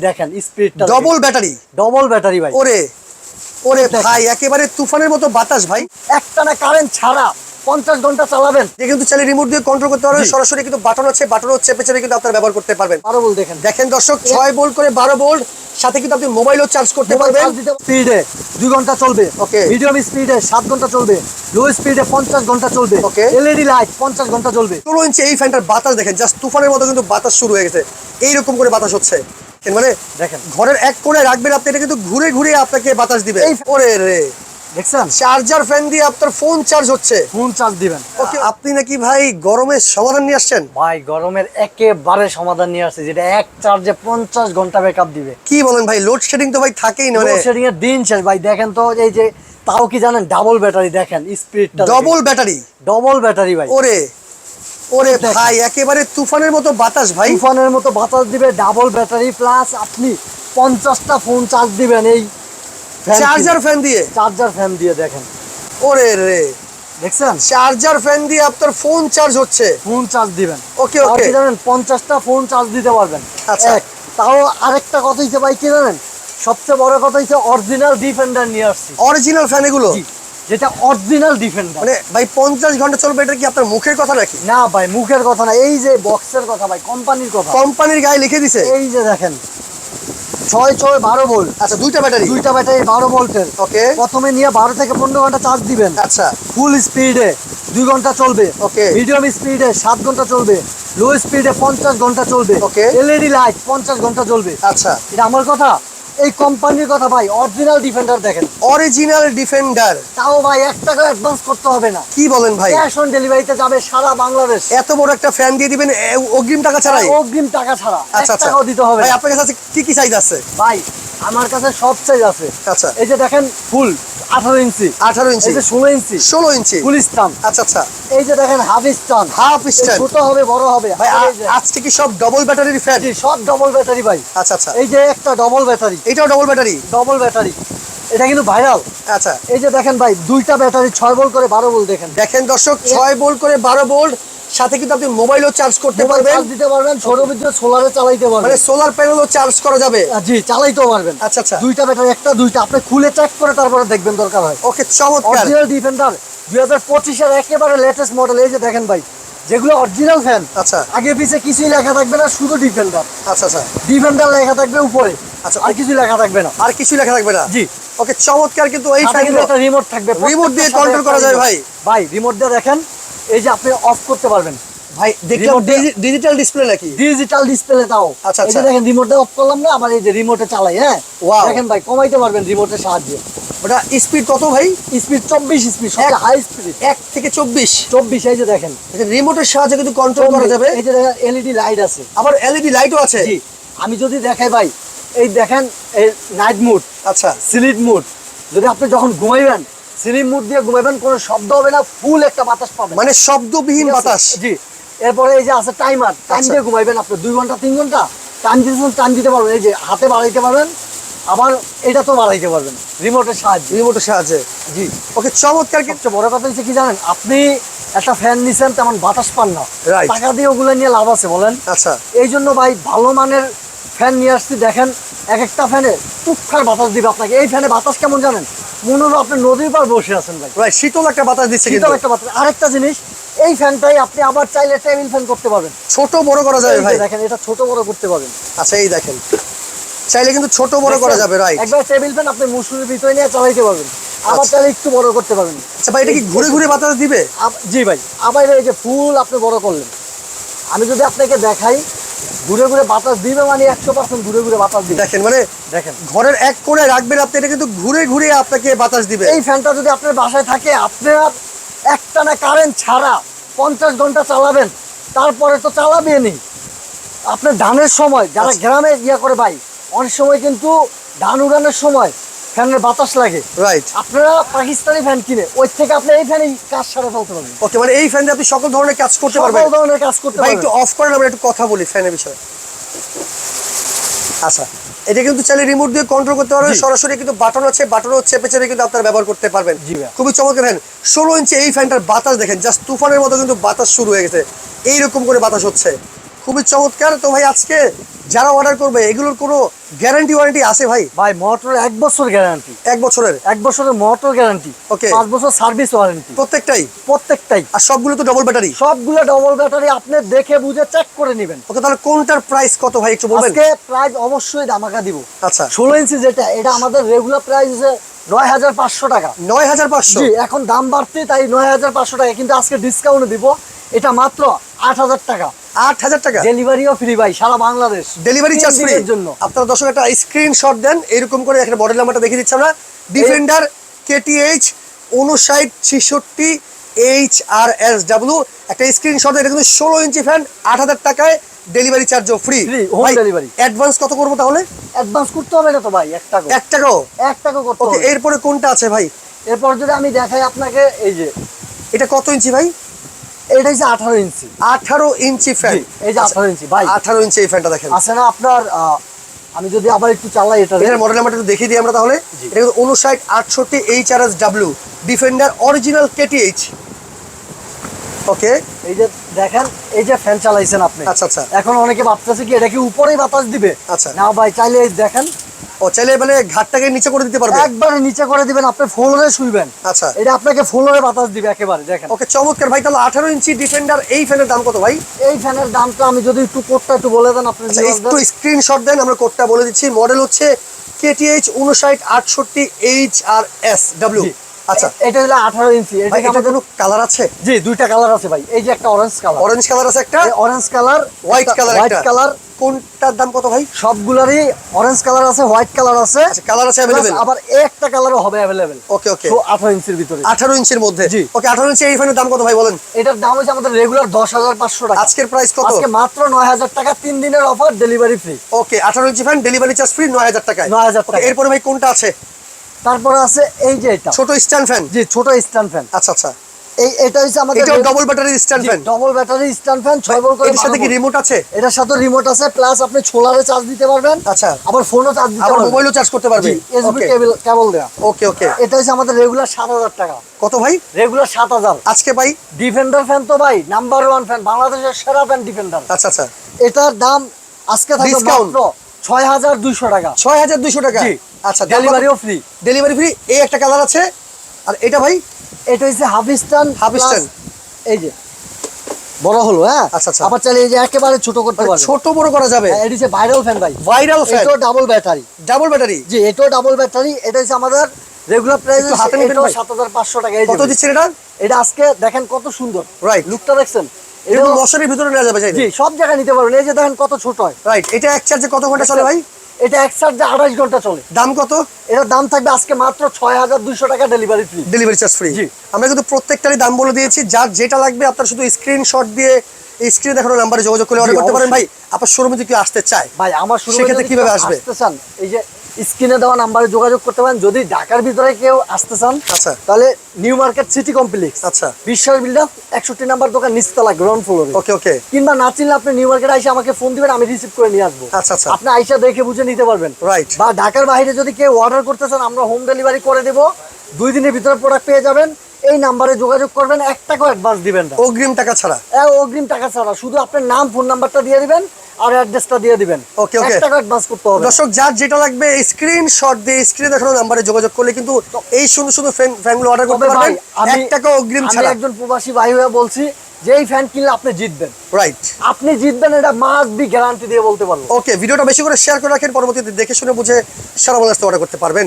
দেখেন স্পিডটা double battery ভাই। ওরে ওরে ভাই একেবারে তুফানের মতো বাতাস ভাই। একটানা কারেন্ট ছাড়া 50 ঘন্টা চালাবেন। যে কিন্তু চাইলে রিমোট দিয়ে কন্ট্রোল করতে পারবেন, সরাসরি কিন্তু বাটন আছে, বাটনও চেপে চেপে কিন্তু আপনারা ব্যবহার করতে পারবেন। 12 ভোল্ট দেখেন, দেখেন দর্শক 6 ভোল্ট করে 12 ভোল্ট, সাথে কিন্তু আপনি মোবাইলও চার্জ করতে পারবেন। স্পিডে 2 ঘন্টা চলবে, ওকে। মিডিয়াম স্পিডে 7 ঘন্টা চলবে, লো স্পিডে 50 ঘন্টা চলবে, ওকে। এলইডি লাইট 50 ঘন্টা চলবে। 16 ইঞ্চি এই ফ্যানটার বাতাস দেখেন, জাস্ট তুফানের মতো কিন্তু বাতাস শুরু হয়ে গেছে। এইরকম করে বাতাস হচ্ছে, মানে দেখেন ঘরের এক কোণে রাখবেন আপনি, এটা কিন্তু ঘুরে ঘুরে আপনাকে বাতাস দিবে। ওরে রে দেখছেন, চার্জার ফ্যান দিয়ে আপনার ফোন চার্জ হচ্ছে, ফোন চার্জ দিবেন। ওকে। আপনি নাকি ভাই গরমের সমাধান নিয়ে আসছেন? ভাই গরমের একেবারে সমাধান নিয়ে আসছে, যেটা এক চার্জে 50 ঘন্টা ব্যাকআপ দিবে। কি বলেন ভাই, লোডশেডিং তো ভাই থাকেই না, মানে লোডশেডিং এর দিন শেষ ভাই। দেখেন তো এই যে, তাও কি জানেন ডাবল ব্যাটারি, দেখেন স্পিডটা ডবল ব্যাটারি ভাই। ওরে ওরে ভাই একেবারে তুফানের মতো বাতাস ভাই, তুফানের মতো বাতাস দিবে, ডাবল ব্যাটারি প্লাস আপনি 50টা ফোন চার্জ দিবেন এই চার্জার ফ্যান দিয়ে। দেখেন ওরে রে দেখছেন, চার্জার ফ্যান দিয়ে আপনার ফোন চার্জ হচ্ছে, ফোন চার্জ দিবেন। ওকে ওকে। কি জানেন 50টা ফোন চার্জ দিতে পারবেন। আচ্ছা। তাও আরেকটা কথা হইছে ভাই, কি জানেন সবচেয়ে বড় কথা হইছে অরিজিনাল ডিফেন্ডার নিয়ে আসছি। অরিজিনাল ফ্যান এগুলো, যেটা অরিজিনাল ডিফেন্ডার, মানে ভাই 50 ঘন্টা চলবে, এটা কি আপনার মুখের কথা নাকি? না ভাই মুখের কথা না, এই যে বক্সের কথা ভাই, কোম্পানির কথা, কোম্পানির গায়ে লিখে দিছে। এই যে দেখেন 6 ভোল্ট। আচ্ছা, দুইটা ব্যাটারি 12 ভোল্টের। ওকে। প্রথমে নিয়ে 12 থেকে 15 ঘন্টা চার্জ দিবেন। আচ্ছা। ফুল স্পিডে 2 ঘন্টা চলবে, ওকে। মিডিয়াম স্পিডে 7 ঘন্টা চলবে, লো স্পিডে 50 ঘন্টা চলবে, ওকে। এলইডি লাইট 50 ঘন্টা চলবে। আচ্ছা, এটা আমার কথা, এই কোম্পানির কথা ভাই। অরিজিনাল ডিফেন্ডার দেখেন, অরিজিনাল ডিফেন্ডার। তাও ভাই 1 টাকা অ্যাডভান্স করতে হবে না। কি বলেন ভাই, ক্যাশ অন ডেলিভারিতে যাবে সারা বাংলাদেশ। এত বড় একটা ফ্যান দিয়ে দিবেন অগ্রিম টাকা ছাড়াই? অগ্রিম টাকা ছাড়া, আচ্ছা 1 আচ্ছা টাকাও দিতে হবে ভাই। না। আপনার কাছে কি কি সাইজ আছে? ভাই আমার কাছে সব সাইজ আছে। আচ্ছা। এই যে দেখেন ফুল 18 ইঞ্চি, 18 ইঞ্চি, এই যে 16 ইঞ্চি, 16 ইঞ্চি, ফুল স্টান। আচ্ছা আচ্ছা। এই যে দেখেন হাফ স্টান, ছোট হবে বড় হবে ভাই এই যে। আজকে কি সব ডবল ব্যাটারির ফ্যান? জি, সব ডবল ব্যাটারি ভাই। আচ্ছা আচ্ছা। এই যে একটা ডবল ব্যাটারি, এটাও ডবল ব্যাটারি? ডবল ব্যাটারি, এটা কিন্তু ভাইরাল। আচ্ছা। এই যে দেখেন ভাই, দুইটা ব্যাটারি 6 ভোল্ট করে 12 ভোল্ট। দেখেন দর্শক 6 ভোল্ট করে 12 ভোল্ট, সাথে কিন্তু আপনি মোবাইলও চার্জ করতে পারবেন, চার্জ দিতে পারবেন, সৌর বিদ্যুৎ সোলারে চালাইতে পারবেন, মানে সোলার প্যানেলও চার্জ করা যাবে। জি চালাইতেও পারবেন। আচ্ছা আচ্ছা। দুইটা ব্যাটারি, একটা দুইটা আপনি খুলে চেক করে তারপরে দেখবেন দরকার হয়। ওকে, চমৎকার। অরিজিনাল ডিফেন্ডার 2025 এর একেবারে লেটেস্ট মডেল। এই যে দেখেন ভাই, যেগুলো অরিজিনাল ফ্যান, আচ্ছা আগে পিছে কিছুই লেখা থাকবে না, শুধু ডিফেন্ডার। আচ্ছা আচ্ছা। ডিফেন্ডার লেখা থাকবে উপরে, আচ্ছা, আর কিছু লেখা থাকবে না। আর কিছু লেখা থাকবে না? জি। ওকে, চমৎকার। কিন্তু এই সাথে কিন্তু একটা রিমোট থাকবে, রিমোট দিয়ে কন্ট্রোল করা যায় ভাই? ভাই রিমোট দিয়ে দেখেন, এই যে আপনি অফ করতে পারবেন ভাই, দেখলাম ডিজিটাল ডিসপ্লে নাকি? ডিজিটাল ডিসপ্লে তাও। আচ্ছা এই যে আচ্ছা। দেখেন রিমোট দিয়ে অফ করলাম না, আবার এই যে রিমোটে চালাই। হ্যাঁ ওয়াও। দেখেন ভাই, কমাইতে পারবেন রিমোটের সাহায্যে। ওটা স্পিড কত ভাই? স্পিড 24 স্পিড, সবচেয়ে হাই স্পিড 1 থেকে 24। এই যে দেখেন রিমোটের সাহায্যে কিন্তু কন্ট্রোল করা যাবে। এই যে দেখেন এলইডি লাইট আছে, আবার এলইডি লাইটও আছে। জি। আমি যদি দেখাই ভাই, এই দেখেন এই নাইট মোড, আচ্ছা। Sleep mode. যদি আপনি যখন ঘুমাইবেন, স্লিপ মোড দিয়ে ঘুমাইবেন, কোনো শব্দ হবে না, ফুল একটা বাতাস পাবেন, মানে শব্দবিহীন বাতাস। জি। এরপরে এই যে আছে টাইমার, টাইম দিয়ে ঘুমাইবেন আপনি 2 ঘন্টা 3 ঘন্টা টাইম দিতেছেন, টাইম দিতে পারবেন। এই যে হাতে বাড়াইতে পারবেন, আবার এটা তো বাড়াইতে পারবেন রিমোটের সাহায্যে। জি। ওকে, চমৎকার। সবচেয়ে বড় কথা হচ্ছে কি জানেন, আপনি একটা ফ্যান নিছেন, তেমন বাতাস পান না, Right. টাকা দিয়ে ওগুলো নিয়ে লাভ আছে বলেন? আচ্ছা। এই জন্য ভাই ভালো মানের ফ্যান নিয়ে আসছি। দেখেন এক একটা ফ্যানে টুকখার বাতাস দিবে আপনাকে। এই ফ্যানে বাতাস কেমন জানেন, মনে হলো আপনি নদীর পার বসে আছেন ভাই। ভাই শীতল একটা বাতাস দিচ্ছে কিন্তু। শীতল একটা বাতাস। আরেকটা জিনিস, এই ফ্যানটাই আপনি আবার চাইলে টেবিল ফ্যান করতে পারবেন, ছোট বড় করা যাবে ভাই। দেখেন এটা ছোট বড় করতে পারবেন। আচ্ছা, এই দেখেন, চাইলে কিন্তু ছোট বড় করা যাবে। রাইট। একবার টেবিল ফ্যান আপনি মুসুরির ভিতরে নিয়ে চালাইতে পারবেন, আবার আচ্ছা। চাইলে একটু বড় করতে পারবেন। আচ্ছা ভাই, এটা কি ঘুরে ঘুরে বাতাস দিবে? জি ভাই। আবার এই যে ফুল আপনি বড় করলেন, আমি যদি আপনাকে দেখাই, ঘুরে ঘুরে বাতাস দিবে, মানে 100% ঘুরে ঘুরে বাতাস দিবে। দেখেন, মানে দেখেন ঘরের এক কোণে রাখবেন আপনি, এটা কিন্তু ঘুরে ঘুরে আপনাকে বাতাস দিবে। এই ফ্যানটা যদি আপনার বাসায় থাকে, আপনার একটানা কারেন্ট ছাড়া 50 ঘন্টা চালাবেন, তারপরে তো চালাবেনই। আপনার ধানের সময় যারা গ্রামে করে ভাই, অনেক সময় কিন্তু ধান উড়ানোর সময় ফ্যানের বাতাস লাগে। রাইট। আপনারা পাকিস্তানি ফ্যান কিনে, ওই থেকে আপনি এই ফ্যানেই কাজ সারা ফেলতে পারবেন। ওকে, মানে এই ফ্যানে আপনি সকল ধরনের কাজ করতে পারবেন। সকল ধরনের কাজ করতে ভাই পারবেন। একটু অফ করেন, আমরা একটু কথা বলি ফ্যানের বিষয়ে। আচ্ছা, এটা কিন্তু চাইলে রিমোট দিয়ে কন্ট্রোল করতে পারবেন, সরাসরি কিন্তু বাটন আছে, বাটনও চেপে চেপে কিন্তু আপনারা ব্যবহার করতে পারবেন। জি ভাই। খুবই চমৎকার ফ্যান। 16 ইঞ্চি এই ফ্যানটার বাতাস দেখেন, জাস্ট তুফানের মতো কিন্তু বাতাস শুরু হয়ে গেছে। এইরকম করে বাতাস হচ্ছে, খুবই চমৎকার। তো ভাই আজকে যারা অর্ডার করবে এগুলোর কোনো গ্যারান্টি ওয়ারেন্টি আছে ভাই? ভাই মোটর 1 বছর গ্যারান্টি, 1 বছরের 1 বছরের মোটর গ্যারান্টি, Okay. 5 বছর সার্ভিস ওয়ারেন্টি প্রত্যেকটাই? প্রত্যেকটাই। আর সবগুলো তো ডবল ব্যাটারি? সবগুলো ডবল ব্যাটারি, আপনি দেখে বুঝে চেক করে নেবেন। ওকে, তাহলে কোনটার প্রাইস কত ভাই একটু বলবেন? আজকে প্রাইস অবশ্যই ধামাকা দিব। আচ্ছা, 16 ইঞ্চি যেটা, এটা আমাদের রেগুলার প্রাইস আছে 9500 টাকা। 9500? জি, এখন দাম বাড়তে তাই 9500 টাকা, কিন্তু আজকে ডিসকাউন্ট দিব, এটা মাত্র 8000 টাকা। 8000 টাকা? ডেলিভারিও ফ্রি ভাই, সারা বাংলাদেশ ডেলিভারি চার্জ 3 ফ্রি দিনের জন্য। আপনারা দর্শক একটা স্ক্রিনশট দেন, এরকম করে এখানে মডেল নাম্বারটা দেখিয়ে দিচ্ছি আমরা। ডিফেন্ডার KTH 5966 HRSW, একটা স্ক্রিনশট। এটা কিন্তু 16 ইঞ্চি ফ্যান, 8000 টাকায়, ডেলিভারি চার্জও free. Free, home delivery। Advance কত করবো তাহলে? অ্যাডভান্স করতে হবে না তো ভাই, 1 টাকা। 1 টাকাও? 1 টাকা করতে ওকে, হবে। এরপরে কোনটা আছে ভাই? এরপর যদি আমি দেখাই আপনাকে, এই যে এটা কত ইঞ্চি ভাই? এটা হচ্ছে 18 ইঞ্চি। 18 ইঞ্চি ফ্যান? জি, এই যে 18 ইঞ্চি ভাই। 18 ইঞ্চি এই ফ্যানটা দেখেন। আছে না আপনার, আমি যদি আবার একটু চালাই এটা, এটার মডেল নাম্বারটা একটু দেখিয়ে দিই আমরা তাহলে। জি। এটা কিন্তু 5968 HRSW, ডিফেন্ডার অরিজিনাল KTH। ওকে, এই যে দেখেন, এই যে ফ্যান চালাইছেন আপনি। আচ্ছা আচ্ছা এখন অনেকে ভাবতেছে কি এটা কি উপরেই বাতাস দিবে। আচ্ছা। না ভাই, চাইলে এই দেখেন ও চাইলে মানে ঘাটটাকে নিচে করে দিতে পারবে? একবারে নিচে করে দিবেন, আপনি ফ্লোরে শুইবেন, আচ্ছা, এটা আপনাকে ফ্লোরে বাতাস দিবে একেবারে। দেখেন ওকে, চমৎকার ভাই। তাহলে 18 ইঞ্চি ডিফেন্ডার এই ফ্যানের দাম কত ভাই? এই ফ্যানের দামটা আমি যদি একটু কোডটা একটু বলে দেন আপনি। আচ্ছা, একটু স্ক্রিনশট দেন, আমরা কোডটা বলে দিচ্ছি। মডেল হচ্ছে KTH 5968 HRSW। আচ্ছা, এটা হলো 18 ইঞ্চি। এটা ভাই এটা কোনো কালার আছে? জি, দুইটা কালার আছে ভাই। এই যে একটা অরেঞ্জ কালার, অরেঞ্জ কালার আছে একটা, orange colour, white colour white একটা। কালার। কোনটার দাম কত ভাই? সবগুলারই অরেঞ্জ কালার আছে, হোয়াইট কালার আছে। আচ্ছা, কালার আছে Plus अवेलेबल? আবার একটা কালারও হবে अवेलेबल। ওকে ওকে, তো 18 ইঞ্চির ভিতরে। 18 ইঞ্চির মধ্যে? জি। ওকে, 18 ইঞ্চি এই ফ্যানের দাম কত ভাই বলেন? এটার দাম হচ্ছে আমাদের রেগুলার 10500 টাকা। আজকের প্রাইস কত? আজকে মাত্র 9000 টাকা, 3 দিনের অফার, ডেলিভারি ফ্রি। ওকে, 18 inch fan, delivery charge free, 9000 টাকায়। 9000 ওকে, টাকা। এরপরে ভাই কোনটা আছে? তারপরে আছে এই যে এটা, ছোট স্ট্যান্ড ফ্যান? জি, ছোট স্ট্যান্ড ফ্যান। আচ্ছা আচ্ছা, এটা হচ্ছে আমাদের এটাও double battery stand fan? Double battery stand fan, 6 volt করে। এর সাথে কি রিমোট আছে? এটার সাথে রিমোট আছে, প্লাস আপনি সোলারে চার্জ দিতে পারবেন। আচ্ছা, আবার ফোনও চার্জ দিতে আবার পারবেন। মোবাইলও চার্জ করতে পারবে? এসবি ওকে কেবল দেয়া। ওকে ওকে, এটা হচ্ছে আমাদের রেগুলার 7000 টাকা। কত ভাই রেগুলার 7000। আজকে ভাই? ডিফেন্ডার ফ্যান তো ভাই নাম্বার 1 ফ্যান, বাংলাদেশের সেরা ফ্যান ডিফেন্ডার। আচ্ছা আচ্ছা, এটার দাম আজকে থাকবে Discount? মাত্র 6200 টাকা। 6200 টাকা? জি। আচ্ছা, ডেলিভারিও ফ্রি। Delivery free. এই একটা কালার আছে, আর এটা ভাই? এটা হচ্ছে হাফিস্টান। হাফিস্টান। এই যে বড় হলো, হ্যাঁ। আচ্ছা, আচ্ছা। আবার চাইলে এই যে একেবারে ছোট করতে মানে পারবেন। ছোট বড় করা যাবে? হ্যাঁ, এটা হচ্ছে ভাইরাল ফ্যান ভাই। ভাইরাল ফ্যান, এটাও ডাবল ব্যাটারি। Double battery? জি, এটাও ডাবল ব্যাটারি। এটা হচ্ছে আমাদের রেগুলার প্রাইস একটু হাতে নেবেন ভাই? 7500 টাকা। এই যে কত দিচ্ছেন এটা? এটা আজকে দেখেন কত সুন্দর, রাইট, লুকটা দেখছেন? এটা এটা মশারির ভিতরে নেওয়া যাবে চাইলে? জি, সব জায়গায় নিতে পারবেন। এই যে দেখেন কত ছোট হয়। রাইট, এটা এক চার্জে কত ঘন্টা চলে ভাই? এটা এক চার্জে 28 ঘন্টা চলে। দাম কত? এটার দাম থাকবে আজকে মাত্র 6200 টাকা, delivery free. Delivery charge free? জি। আমরা কিন্তু প্রত্যেকটারই দাম বলে দিয়েছি, যার যেটা লাগবে আপনার শুধু স্ক্রিনশট দিয়ে এই স্ক্রিনে দেখানো নাম্বারে যোগাযোগ করে অর্ডার করতে পারেন। ভাই আপনার শোরুমে যদি কেউ আসতে চায় ভাই আমার শুরু সেক্ষেত্রে কিভাবে আসবে? আসতে চান, এই যে স্ক্রিনে দেওয়া নাম্বারে যোগাযোগ করতে পারেন। যদি ঢাকার ভিতরে কেউ আসতে চান, আচ্ছা তাহলে নিউ মার্কেট সিটি কমপ্লেক্স, আচ্ছা, বিশ্বাস বিল্ডার, 61 নাম্বার দোকান, নিচতলা, গ্রাউন্ড ফ্লোরে। ওকে ওকে, কিংবা না চিনলে আপনি নিউ মার্কেট আইসা আমাকে ফোন দিবেন, আমি রিসিভ করে নিয়ে আসবো। আচ্ছা আচ্ছা, আপনি আইসা দেখে বুঝে নিতে পারবেন। রাইট। বা ঢাকার বাইরে যদি কেউ অর্ডার করতে চান, আমরা হোম ডেলিভারি করে দেবো। 2 দিনের ভিতরে প্রোডাক্ট পেয়ে যাবেন। এই নাম্বারে যোগাযোগ করবেন, 1 টাকাও অ্যাডভান্স দিবেন না, অগ্রিম টাকা ছাড়া? অগ্রিম টাকা ছাড়া। শুধু আপনার নাম, ফোন নাম্বারটা দিয়ে দিবেন আর অ্যাড্রেসটা দিয়ে দিবেন। ওকে ওকে, 1 টাকা অ্যাডভান্স করতে হবে। দর্শক যার যেটা লাগবে স্ক্রিনশট দিয়ে স্ক্রিনে দেখানো নাম্বারে যোগাযোগ করলে কিন্তু এই সুন্দর সুন্দর ফ্যানগুলো অর্ডার করতে তবে ভাই, পারবেন আমি 1 টাকা অগ্রিম আমি ছাড়া। একজন প্রবাসী ভাই হয়ে বলছি যে এই ফ্যান কিনলে আপনি জিতবেন। রাইট, আপনি জিতবেন, এটা মাস্ট বি গ্যারান্টি দিয়ে বলতে পারবো। ওকে, ভিডিওটা বেশি করে শেয়ার করে রাখেন, পরবর্তীতে দেখে শুনে বুঝে সারা বাংলাদেশে অর্ডার করতে পারবেন।